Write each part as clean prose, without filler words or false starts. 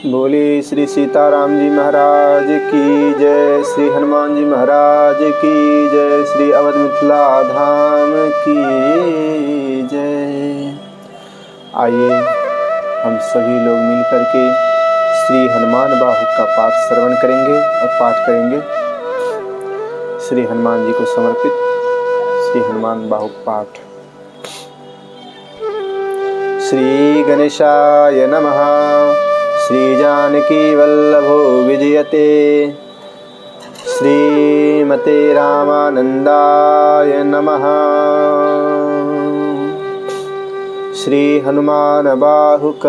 बोली श्री सीताराम जी महाराज की जय, श्री हनुमान जी महाराज की जय, श्री अवध मिथिला धाम की जय। आइए हम सभी लोग मिल करके श्री हनुमान बाहु का पाठ श्रवण करेंगे और पाठ करेंगे। श्री हनुमान जी को समर्पित श्री हनुमान बाहु पाठ। श्री गणेशाय नमः। श्री जानकी वल्लभो विजयते। श्रीमते रामानंदाय नमः। श्री हनुमान बाहुक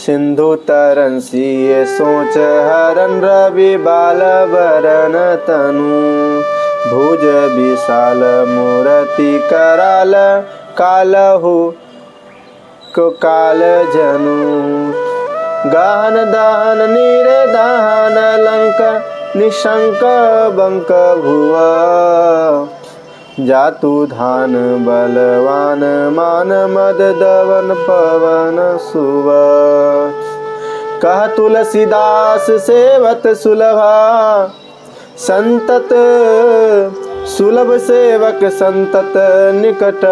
सिंधु तरन सिय सोच हरन रवि बाल बरन तनु भुज विशाल मूर्ति कराल कालहु को काल जनु गान दान निर्दान लंक निशंक बंक भुआ जातु धान बलवान मान मद दवन पवन सुव कह तुलसीदास सेवत सुलभा संतत सुलभ सेवक संतत निकट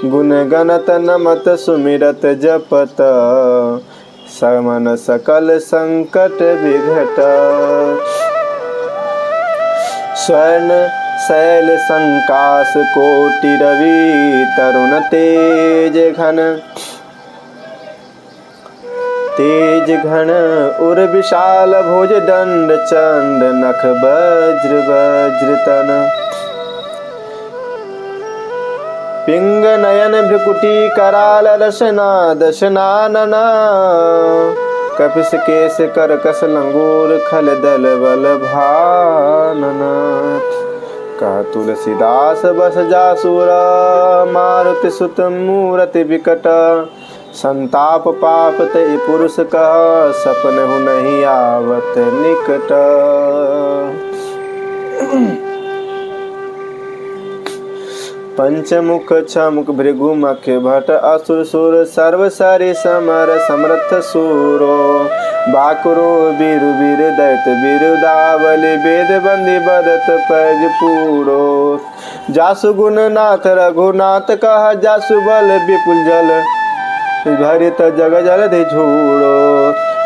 गुण गणत नमत सुमिरत जपत समन सकल संकट विघट स्वर्ण शैल संकाश कोटि रवि तरुण तेज घन उर विशाल भुज दंड चंड नख वज्र वज्र तन पिंग नयन भ्रुकुटी कराल रसना दशनानना कपिस केश कर कस लंगूर खल दल बल भानना कह तुलसीदास बस जासुर मारुति सुत मूरति विकट संताप पाप ते पुरुष कह सपन हु नहीं आवत निकट पंचमुख छमुख भृगु मख भट असुर सुर सर्व सरि समर समर्थ सूरो बाकुरो वीर वीर दैत बिरुदावली वेद बंदी बदत पैज पूरो जासु गुण नाथ रघुनाथ कह जासु बल विपुल जल भरित जग जल दे झूड़ो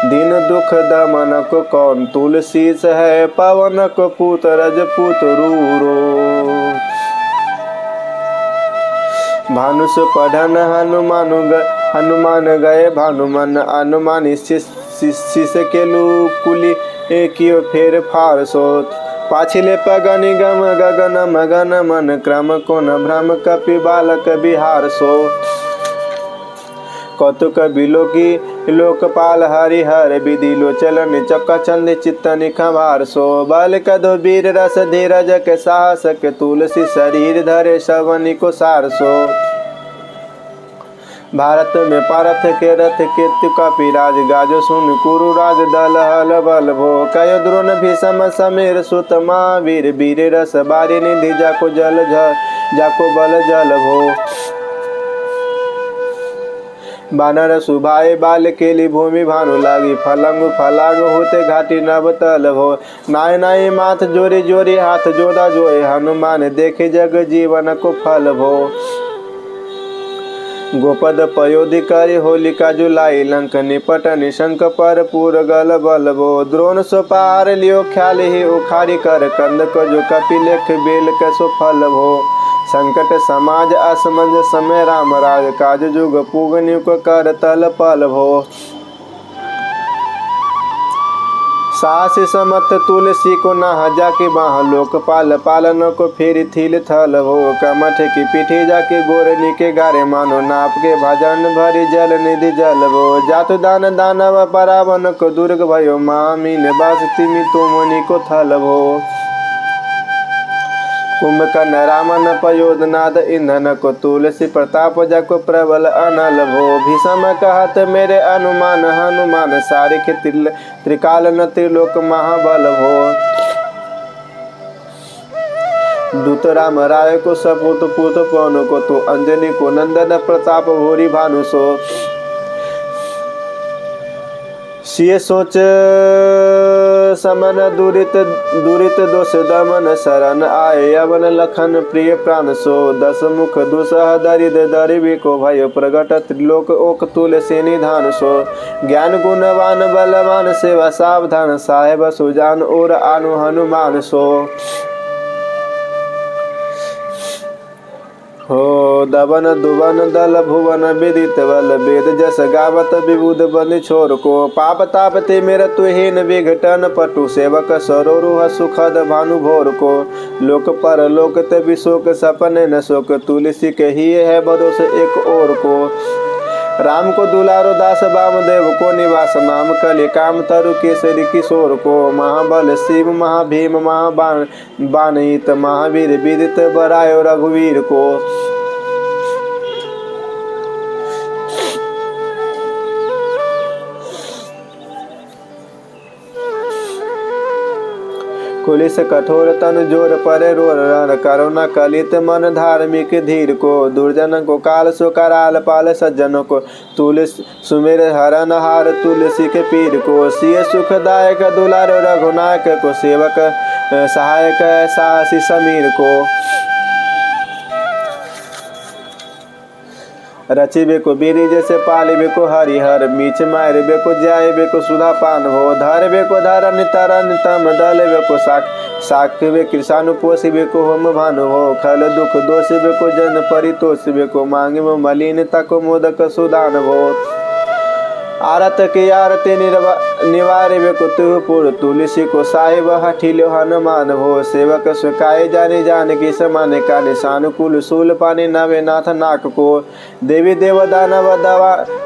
दिन दुख दमन को कौन तुलसीस है पवन को पूत रजपूत रूरो भानुष पढ़न हनुमान गए भानुमन अनुमान शिष के लुकुली कियो फेर फार सोत पाछिले पगनि गम गगन मगन मन क्रम कोन भ्रम कपि बालक बिहार सो कौतुक बिलोकी लोकपाल हरिहर विधि लोचलन चक चंद चित्त निखबार सो बल कदो वीर रस धीरज के साहस के तुलसी शरीर धरे सवनि को सार सो भारत में पारथ के रथ के कपिराज गाजो सुन कुरु राज दल हल बल भो कयो द्रोण भीषम समीर सुत महावीर वीर रस बारी निधि जाको जल जाको बल जल भो बानर सुभाए बाल केली भूमि भानु लागी फलंग फलांग होते घाटी नभ तल भो नाय नाय माथ जोरी जोरी हाथ जोदा जोए हनुमान देखे जग जीवन को फल भो गोपद पयोधि करि होलिका जुलाई लंक निपट निशंक पर पूर गल बल भो द्रोण सो पार लियो ख्याल ही उखारी कर कंद को जो कपि लेख बेल कसो फल भो संकट समाज असमंज समय राम राज काज जुग पूगनि को कर तल पल भो सास समत तुलसी को नह जाके बाह लोकपाल पालन को फेरी थिल थल हो कमठ की पीठी जाके गोरनी के गारे मानो नाप के भजन भरी जल निधि जल भो जातु दान दानव परावन को दुर्ग भयो मामीन बास तिमि तुमनि को थल भो कुंभकर्ण रामन पयोधनाद ईंधन को तुलसी प्रताप जको प्रबल अनल भो भीषम कहत मेरे अनुमान हनुमान सारिख त्रिकाल न त्रिलोक महाबल भो दूत राम राय को सपूत पूत पवन को तू अंजनी को नंदन प्रताप भोरी भानु सो सिय सोच समन दुरित दुरित दोष दमन शरण आए अवन लखन प्रिय प्राण सो दस मुख दुसह दरिद दरिबी को भय प्रगट त्रिलोक ओक तुल से निधान सो ज्ञान गुणवान बलवान सेवा सावधान साहेब सुजान और आनु हनुमान सो हो दवन दुवन दल भुवन विदित बल वेद जस गावत विबुध बन छोर को पाप ताप ते मेरा तुहीन विघटन पटु सेवक सरोरुह सुखद भानु भोर को लोक पर लोक ते विशोक सपने न शोक तुलसी कही है भरोस एक और को राम को दुलारो दास वामदेव को निवास नाम कलि काम तरु केसरी किशोर को महाबल शिव महाभीम महाबाण बाणित महावीर विदित बरायो रघुवीर को कुलिस कठोर तन जोर परे रोर रन करुणा कलित मन धार्मिक धीर को दुर्जन को काल सो कराल पाल सज्जनों को तुलस सुमेर हरन हार तुलसी के पीर को सिय सुखदायक दुलार रघुनायक को सेवक सहायक साहसी समीर को रचिबे को बीरी जैसे पालिबे को हरिहर मीच मारबे को जायबे को सुधा पान हो धरबे को धरन तरन तम दलबे को साकबे कृषानु पोषिबे को होम भानु हो खल दुख दोषिबे को जन परितोषिबे को मांगे मलिनता को मोदक सुदान हो आरत की आरती निवारिबे को तुपुर तुलसी को साहिब हठिलो हनुमान हो सेवक सुखाए जाने जान की समान का निशानुकूल सूल पानी नवे नाथ नाक को देवी देव दानव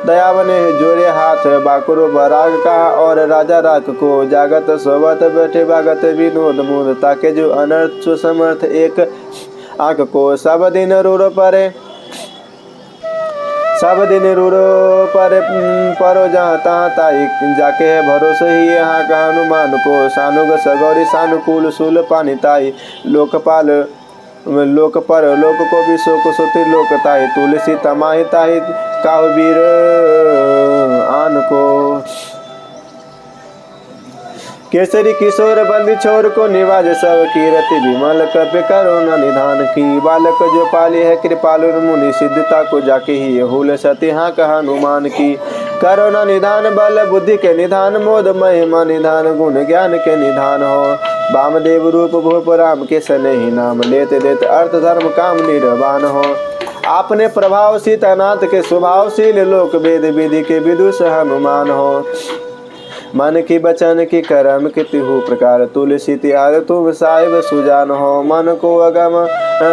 दयावने जोरे हाथ बाकुरो बराग का और राजा राक को जागत सोवत बैठे बागत विनोद मूद ताके जो अनर्थ सुसमर्थ एक आंख को सब दिन रूर परे सब दिन रूरो परो जहाँ तहाँ ताई जाके है भरोसे ही यहाँ का हनुमान को सानुग सगौरी सानुकूल सूल पानी ताई लोकपाल लोक पर लोक को भी शोक सोति लोक ताई तुलसी तमाही ताई काहु वीर आन को केसरी किशोर बंदी छोर को निवाज सब कीरति विमल कपि करुणा निधान की बालक जो पाली है कृपालु मुनि सिद्धता को जाके ही हुल सती हाँ कहा हनुमान की करुणा निधान बल बुद्धि के निधान मोद महिमा निधान गुण ज्ञान के निधान हो वामदेव रूप भूप राम के सने ही नाम लेते देते अर्थ धर्म काम निर्वाण हो आपने प्रभाव सीतानाथ के स्वभावशील लोक वेद विधि के विदुष हनुमान हो मन की बचन की करम की तिहु प्रकार तुलसी तिहार तुम साहिब सुजान हो मन को अगम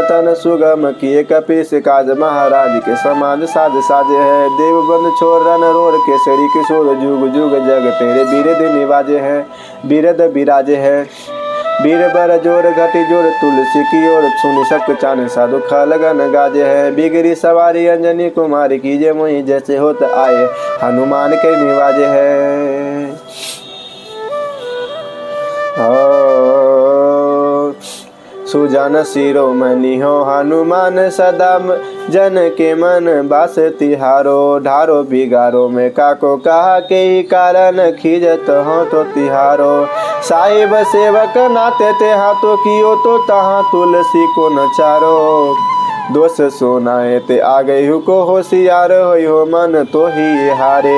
तन सुगम किए कपीस काज महाराज के समाज साज साजे है देव बंद छोर रन रोर केसरी किशोर जुग जुग जग तेरे बीरद निवाजे है बीरद बिराजे है बीर बर जोर घटी जोर तुलसी की ओर सुनि सक चान साधु खलगन गाजे है बिगड़ी सवारी अंजनी कुमारी कीजे मोहि जैसे होत आए हनुमान के निवाजे है सुजान शिरोमणि हो हनुमान सदा जन के मन बास तिहारो ढारो बिगारो में काको कहा के ही कारण खीजत हो तो तिहारो साहिब सेवक नाते ते हाथों कियो तो तहाँ तुलसी को नचारो दोष सोनाए ते आ गई को होशियार हो मन तो ही हारे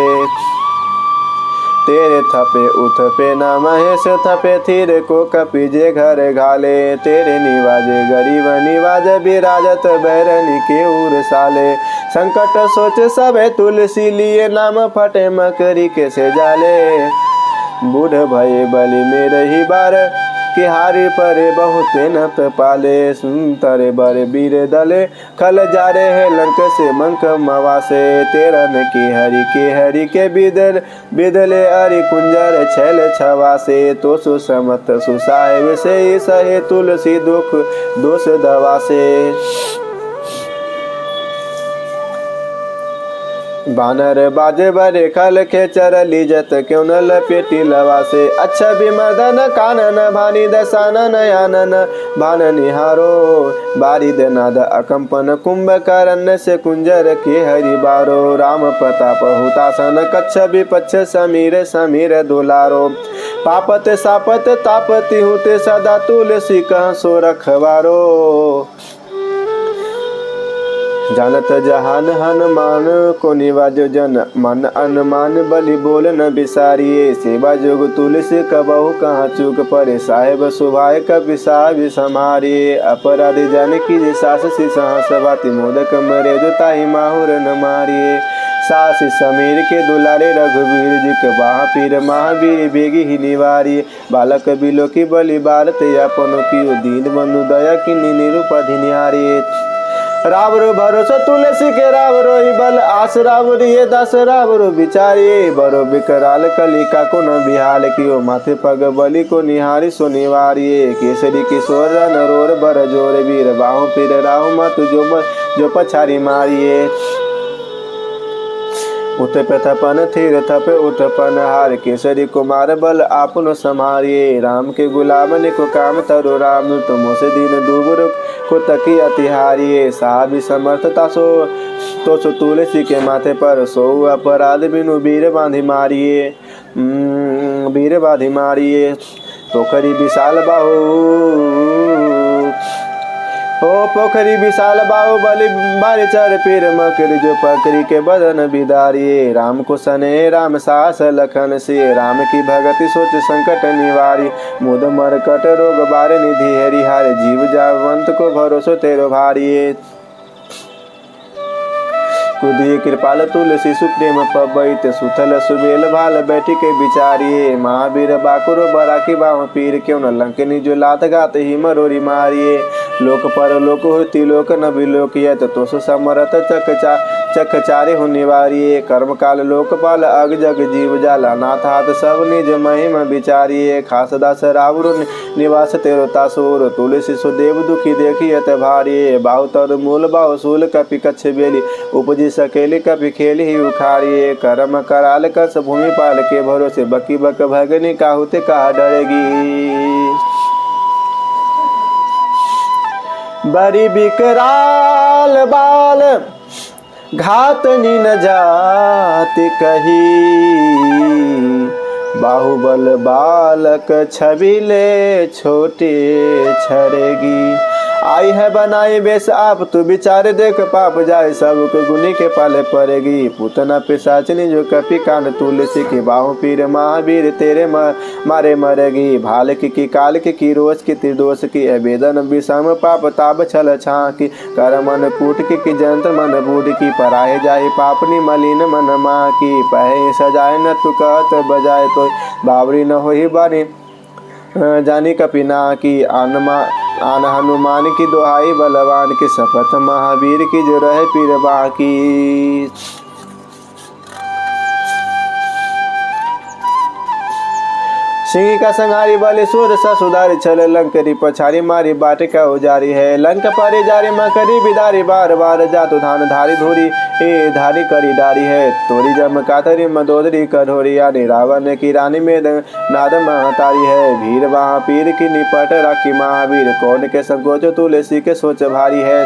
तेरे थपे उठ पे न महेश थपे थीर को कपीजे घर घाले तेरे निवाजे गरीब निवाज विराजत बैरनी के उर साले संकट सोच सबे तुलसी लिए नाम फटे मकरी के से जाले बूढ़ भये बलि मेरे ही बार कि हारी परे बहुत न पाले सुनतरे बड़े वीर दले खल जा रहे हैं लंक से मंक मवासे तेरन की हरि के बिदले अरि कुंजर छैल छवासे तो सुसमत सुसाहिब से सहे तुलसी दुख दोष दवासे बानर बाजे बरे खल खेचर लीजत क्यों न लपेटी लवा से अच्छा विमर्दन कानन भानी दसानन यानन भान निहारो बारी दनाद अकंपन कुंभकर्ण से कुंजर के हरि बारो राम प्रताप हुतासन कच्छ विपक्ष समीर समीर दुलारो पापत सापत तापति हुते सदा तुलसी कह सो रखवारो जानत जहान हनुमान को निवाज जन मन अनुमान बलि बोल न बिसारिये सेवा जोग तुलसी कबहु कहाँ चूक परे साहेब सुभाय कपि साहि समारिये अपराधी जन की सास सी सहसवाति मोदक मरे जो ताहि माहुर न मारिये सास समीर के दुलारे रघुवीर जी के बाह पीर महावीर बेगी ही निवारिये बालक बिलो की बलि बारत यापनो की दीन बंधु दया की निरूपधि निहारिये रावरो भरोसा तुलसी के रावरो ही बल आस रावरिये दस रावरो बिचारिये बरो बिकराल कलिका को न बिहाल कियो माथे पग बलि को निहारी सो निवारिये केसरी किशोर नरोर बर जोर वीर बाहु पीर राहु मत जो पछारी मारिये उतप थपन थिर थप उतपन हार केसरी कुमार बल आपनो समारिये राम के गुलाम निको काम तरो राम तुमो से दीन दूबर को तकी अतिहारिये साहबी समर्थता सो तो सो तुलसी के माथे पर सो अपराध बिनु वीर बांधी मारिये वीर बांधी मारिये पोखरी विशाल बाहु ओ पोखरी विशाल बाहु बलि बारी चर पीर मकरी जो पकरी के बदन बिदारिये राम को सने राम सास लखन से राम की भगति सोच संकट निवारी मुद मरकट रोग बार निधि हरिहार जीव जावंत को भरोसो तेरो भारिये कुदिए कृपाल तुलसी सुप्रेम पबैत सुथल सुबेल भाल बैठी के बिचारिये महावीर बाकुरो बरा की बाह पीर क्यों न लंकनी जो लात गात ही मरोरी मारिये लोक पर लोक होती लोक न बिलोकियत तो समरत चकचारे हो निवारिये कर्म काल लोकपाल अग जग जीव जाला नाथ हाथ सब निज महिमा बिचारिये खास दास रावुर निवास तेरो तासुर तुलसी सुदेव दुखी देखियत भारिये बाहु तर मूल बाहु सूल कपि कच्छ बेली उपजी सकेली कपि खेली ही उखाड़िये कर्म कराल कस भूमि पाल के भरोसे बकी बक भगनी काहुते कहा डरेगी बड़ी बिकराल बाल घातनी न जाति कही बाहुबल बालक छबिले छोटे छरेगी आई है बनाई बेस आप तू विचार देख पाप जाए सबको गुनी के पाले पड़ेगी पुतना पिशाचनी जो कपि कान तुलसी की बाहु पीर महावीर तेरे मारे मरेगी भाल की काल की रोज की त्रिदोष की अवेदन विषम पाप ताप छल छा की कर मन कूट की जंत्र मन बूढ़ की पराए जाए पापनी मलिन मन माँ की पहे सजाए न तू कहत बजाए तो बावरी न हो ही बारी जानी कपिना की आन हनुमान की दुहाई बलवान की शपथ महावीर की जो रहे पीर बाकी सिंह का संहारी बलि सूर ससुदारी छल लंकरी पछारी मारी बाटिका उजारी है लंक परी जारी मकरी बिदारी बार बार जातु धान धारी धूरी ए धारी करी डारी है तोरी जम कातरी मदोदरी कठोरी यानी रावण की रानी में नाद महतारी है भीर वहाँ पीर की निपट राखी महावीर कौन के संकोच तुलसी के सोच भारी है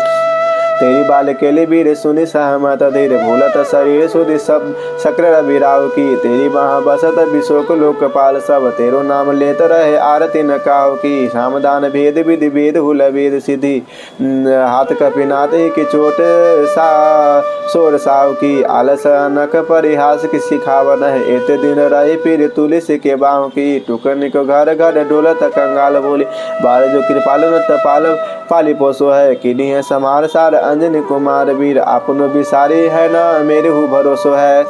तेरी बाल के लिए वीर सुनि सहमत धीर भूलत शरीर सुधि सब शक्र रविराव की तेरी वहाँ बसत विशोक लोकपाल सब तेरो नाम लेत रहे आरती न काव की सामदान भेद विधि वेद हुल वेद सिद्धि हाथ कपिनाथ की चोट सा सोर साव की आलस नक परिहास की सिखावन है एते दिन रहे पीर तुलसी के बाहों की टुकन को घर घर डोलत कंगाल बोली बाल जो कृपाल न तपाल पाली पोसो है किनी है समार सार अंजनी कुमार वीर आपनो बिसारी है न मेरे हु भरोसो है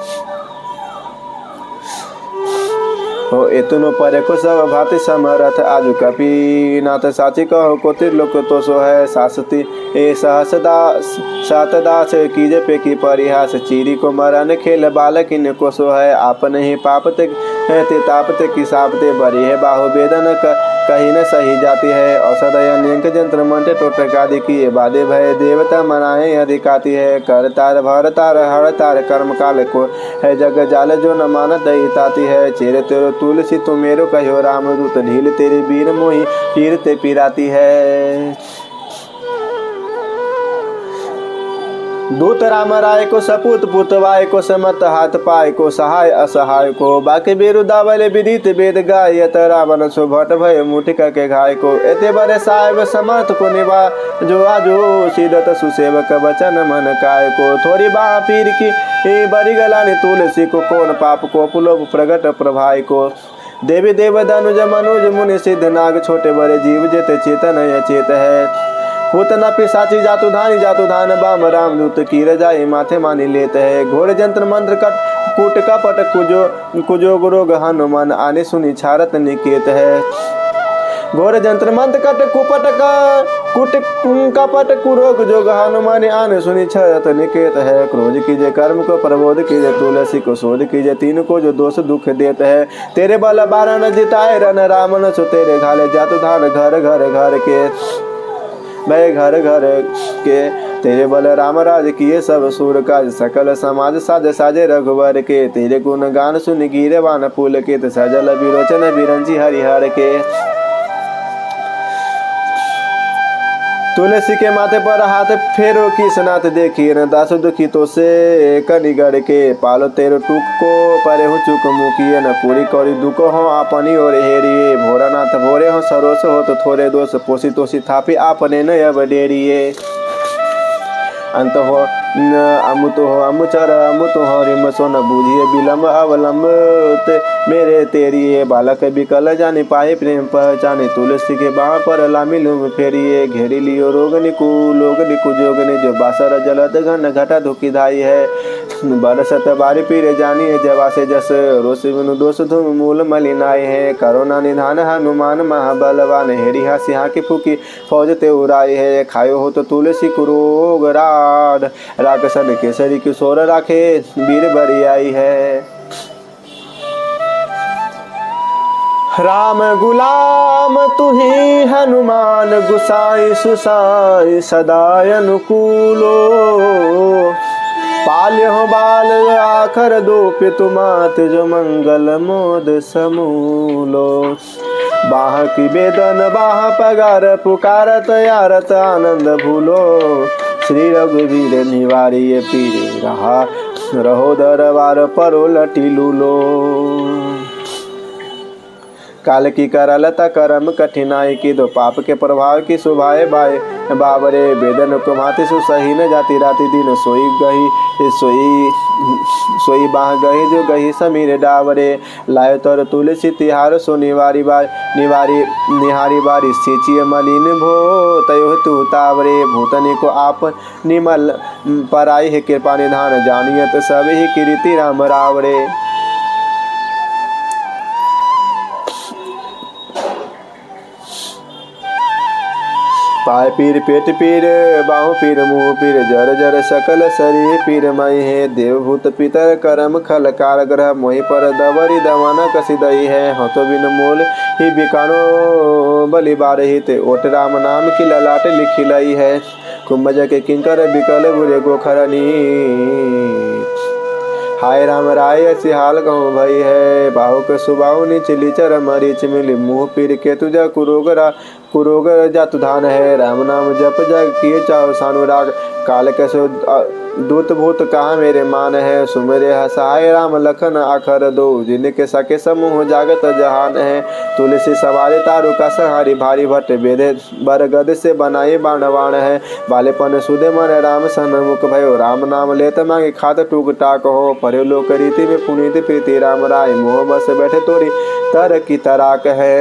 हो एतुनो परे को सब भांति समरथ आजु कपि नाथ साची कहो को त्रिलोक तो सो है सासती ए सहसदास सातदास कीज पे की परिहास चीरी को मरण खेल बालक इन को सो है आपन ही पापते ते तापते की सापते बरी है बाहु वेदन कहीं न सही जाती है औषधय नियंक जंत्र मंत्र टोटकादि किए बादे भय देवता मनाए अधिकाती है कर तार भर तार हर तार कर्म काल को है जग जाल जो न मानत दईताती है चेरे तेरो तुलसी तुम मेरो कहो राम दूत ढील तेरी वीर मोही पीर ते पिराती है। दूत राम राय को सपूत पुतवाय को समत हाथ पाय को सहाय असहाय को बाके बेरुदावले विदित वेद गाय यत रावण सुभट भय मुठिका के घाय को एते बड़े साहेब समर्थ को निभा जो आजो सीधत सुसेवक वचन मन काय को थोड़ी बाह पीर की बड़ी गलानी तुलसी को कौन पाप को पुलोभ प्रगट प्रभाय को देवी देव धनुज मनुज मुनि सिद्ध नाग छोटे बड़े जीव जेते चेतन अचेत है पूतना पिशाची जातु धान बाम राम दूत की रजाई माथे मानी लेते है घोड़े जंत्र मंत्र कट कूट कपट कुजो गुरोग हनुमान आने सुनी छारत निकेत है घोड़े जंत्र मंत्र कट कुपट का कुट कपट कुरोग जोग हनुमान आने सुनी छारत निकेत है क्रोध कीजे कर्म को प्रबोध कीजे तुलसी को शोध कीजे तीन को जो दोष दुख देते है तेरे बल बारह न जिताए रन राम न सो तेरे घाले जातु धान घर घर घर के मैं घर घर के तेरे बल राम राज किए सब सूर काज सकल समाज साज साजे रघुवर के तेरे गुण गान सुन गिरवान फूल के सजल विरोचन बिरंजी हरिहर के तुलसी के माथे पर हाथ फेरो की सनात देखी न दास दुखी तो से कनिगढ़ के पालो तेरो टूक को परे हो चुक मुकिए न पूरी करी दुख हो आपनी और हेरिए भोरानाथ भोरे हो सरोस हो तो थोड़े दोष पोसी तोसी थापी आपने न अब डेरिए अंत हो अमुत हो अमुचर अमुत हो रिम सोन बूझिए विलम्ब अवलंब मेरे तेरिए बालक बिकल जाने पाए प्रेम पहचाने तुलसी के बाह पर लामी लूम फेरिए घेरी लियो रोग निकु जोगने जो बासर जलद घन घटा धुकी धाई है बरसत बारी पीरे जानिए जवा से जस रोष विनु दोष धूम मूल मलिनाए है करोना निधान हनुमान महाबलवान हेरी हासी हाकी फूकी फौज ते उड़ाई है खायो हो तो तुलसी कुरोग राड राक्षसन केसरी किशोर राखे वीर बरियाई है राम गुलाम तुही हनुमान गुसाई सुसाई सदाय अनुकूलो पाल्य हो बाल आखर दो पितु मात जो मंगल मोद समूलो बाह की बेदन बाह पगार पुकारत यारत आनंद भूलो श्री रघुवीर निवारिय पीर रहा रहो दरबार परो लटी लूलो काल की करलता करम कठिनाई की दो पाप के प्रभाव की सुभाए बाय बाबरे वेदन को माति सु सही न जाती राति दिन सोई गही सोई बाह गही जो गही समीर डावरे लायो तर तुलसी तिहार सो निवारी निहारी बारी सिचिय मलिन भो तयो तु तावरे भूतनी को आप निमल पराई है कृपा निधान जानियत सब ही कीर्ति राम रावरे पाय पीर पेट पीर बाहु पीर मुँह पीर जर जर सकल शरीर पीर मई है देवभूत पितर करम खल कार ग्रह मोहि पर दवरी दवाना कसी दई है हतो बिन मूल ही बिकानो बलि बार हित ओट राम नाम की ललाट लिखी लई है कुंभज के किंकर बिकल बुरे गोखरनी हाय राम राय ऐसी हाल कहूँ भई है बाहु के सुबाहु नीच चर मरीच मिली मुँह पीर के तुझा कुरोग जातु धान है राम नाम जप जग किए चाहो सानुराग काल कैसो दूत भूत कहाँ मेरे मान है सुमेरे हसाय राम लखन आखर दो जिनके सके समूह जागत जहान है तुलसी सवारे तारु का संहारी भारी भट्ट बेदे बरगद से बनाए बाणवाण है बालेपन सुदे मन राम सन्मुख भयो राम नाम लेत मांगे खात टूक टाक हो परे लोक रीति में पुनीत प्रीति राम राय मोह बस बैठे तोरी तर की तराक है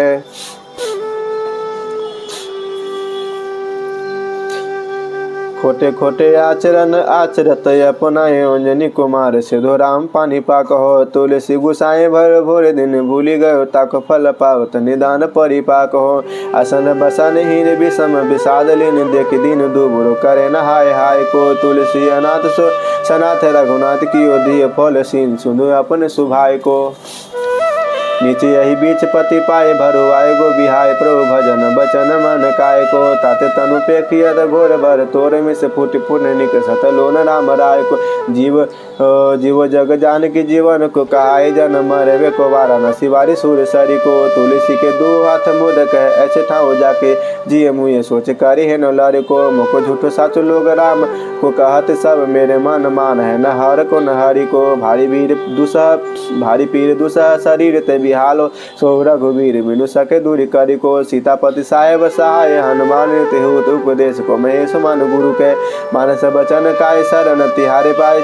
खोटे खोटे आचरण आचरत अपनाए अंजनी कुमार सिधो राम पानी पाक हो। तुलसी गुसाए भर भोरे दिन भूली गयो ताको फल पावत निदान परिपाक हो। असन बसन हीन विषम विषाद लीन देख दीन दुबुरो करे न हाय हाय को। तुलसी अनाथ सो सनाथ रघुनाथ की दिए फल सीन सुनो अपन सुभाय को। नीचे यही बीच पति पाए भरो आए गो बिहाय प्रभु भजन बचन मन काय को। ताते तनु पेखियत घोर भर तोर में से फूट पुण्य निक सत लोन राम राय को। जीव जग जान की जीवन को कहाय जन मरवे को वाराणसी वारी सूर सरी को। तुलसी के दो हाथ मुदक है ऐसे ठाव जाके जिये मुए सोच करी है न लरे को। मुको झूठो साचो लोग राम को कहत सब मेरे मन मान है न हर को न हरि को। भारी पीर दुसह शरीर ते बिहालो सो रघुवीर बिनु सके दूरी करी को। सीतापति साहेब सहाय हनुमान तेहूत उपदेश को। महेश मन गुरु के मानस बचन काय शरण तिहारे पाए।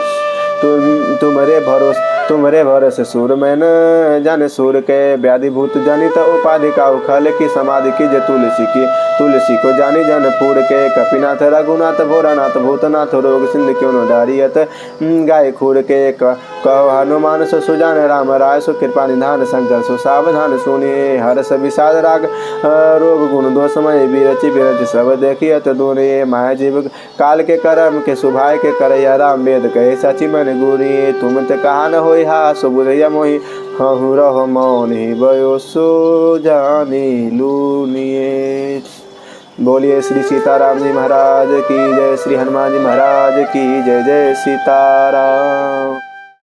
तुमरे भरोसे सूर मैन जन सूर के। व्याधि भूत जनित उपाधि का उखल की समाधि की जय तुलसी को जानी जन पूर के। कपिनाथ रघुनाथ भोरानाथ भूतनाथ रोग सिंध क्यों न डारियत गाय खूर के। कहो हनुमान सो सुजान राम राय सो कृपा निधान शंकर सो सावधान सुनिए। हर्ष विषाद राग रोग गुण दोषमय बिरचि सब देखियत दूरे। माया जीव काल के कर्म के सुभाय के करैया राम वेद कहे सची मन गुरी। तुम ते कहा न होई हा सो बुझैया मोहि हहु रहो मौन ही भयो सो जानी लूनिए। बोलिए श्री सीताराम जी महाराज की जय। श्री हनुमान जी महाराज की जय। जय सीताराम।